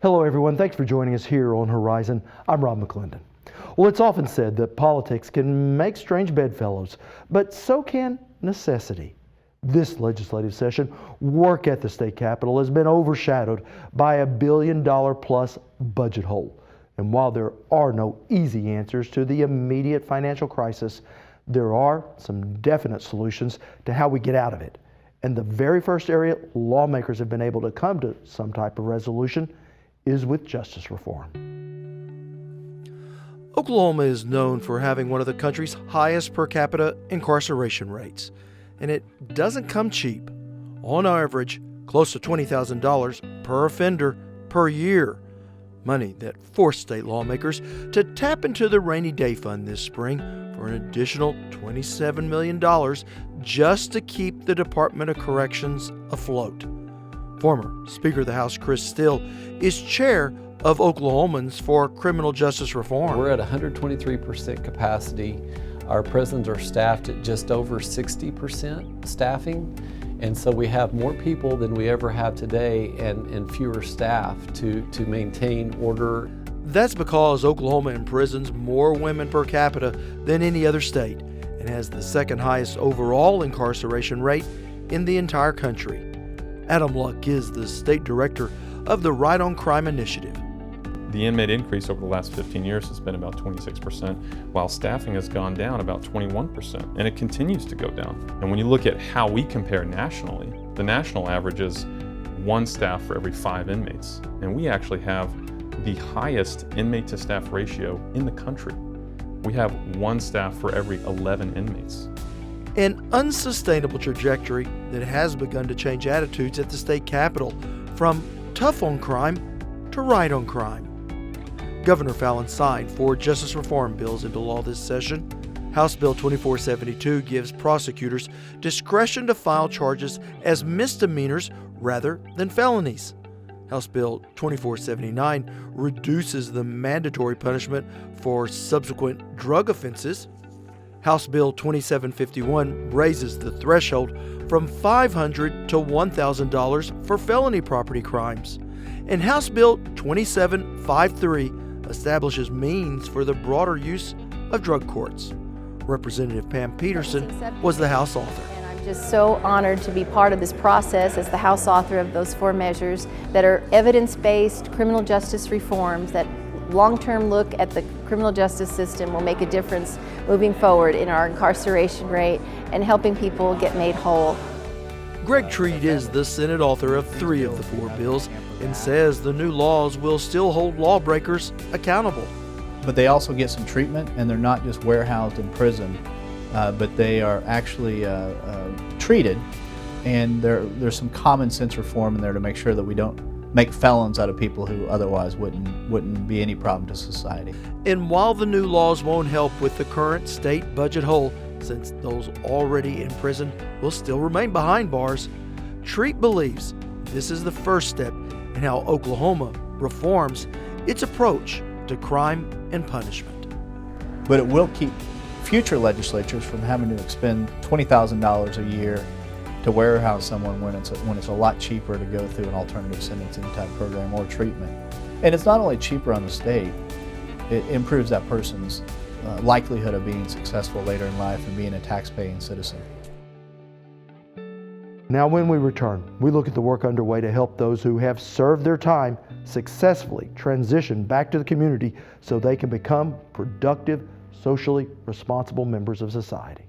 Hello everyone, thanks for joining us here on Horizon. I'm Rob McClendon. Well, it's often said that politics can make strange bedfellows, but so can necessity. This legislative session, work at the state capitol has been overshadowed by a $1 billion plus budget hole. And while there are no easy answers to the immediate financial crisis, there are some definite solutions to how we get out of it. And the very first area lawmakers have been able to come to some type of resolution is with justice reform. Oklahoma is known for having one of the country's highest per capita incarceration rates, and it doesn't come cheap. On average, close to $20,000 per offender per year. Money that forced state lawmakers to tap into the rainy day fund this spring for an additional $27 million just to keep the Department of Corrections afloat. Former Speaker of the House Chris Still is chair of Oklahomans for Criminal Justice Reform. We're at 123% capacity. Our prisons are staffed at just over 60% staffing. And so we have more people than we ever have today and fewer staff to maintain order. That's because Oklahoma imprisons more women per capita than any other state and has the second highest overall incarceration rate in the entire country. Adam Luck is the state director of the Right on Crime Initiative. The inmate increase over the last 15 years has been about 26%, while staffing has gone down about 21%, and it continues to go down. And when you look at how we compare nationally, the national average is 1 staff for every 5 inmates, and we actually have the highest inmate to staff ratio in the country. We have 1 staff for every 11 inmates. An unsustainable trajectory that has begun to change attitudes at the state capitol from tough on crime to right on crime. Governor Fallon signed 4 justice reform bills into law this session. House Bill 2472 gives prosecutors discretion to file charges as misdemeanors rather than felonies. House Bill 2479 reduces the mandatory punishment for subsequent drug offenses. House Bill 2751 raises the threshold from $500 to $1,000 for felony property crimes. And House Bill 2753 establishes means for the broader use of drug courts. Representative Pam Peterson was the House author. And I'm just so honored to be part of this process as the House author of those 4 measures that are evidence-based criminal justice reforms that long-term look at the criminal justice system will make a difference moving forward in our incarceration rate and helping people get made whole. Greg Treat is the Senate author of 3 of the 4 bills and says the new laws will still hold lawbreakers accountable. But they also get some treatment, and they're not just warehoused in prison, but they are actually treated, and there's some common sense reform in there to make sure that we don't make felons out of people who otherwise wouldn't be any problem to society. And while the new laws won't help with the current state budget hole, since those already in prison will still remain behind bars, Treat believes this is the first step in how Oklahoma reforms its approach to crime and punishment. But it will keep future legislatures from having to expend $20,000 a year to warehouse someone when it's a lot cheaper to go through an alternative sentencing type program or treatment. And it's not only cheaper on the state, it improves that person's likelihood of being successful later in life and being a tax-paying citizen. Now when we return, we look at the work underway to help those who have served their time successfully transition back to the community so they can become productive, socially responsible members of society.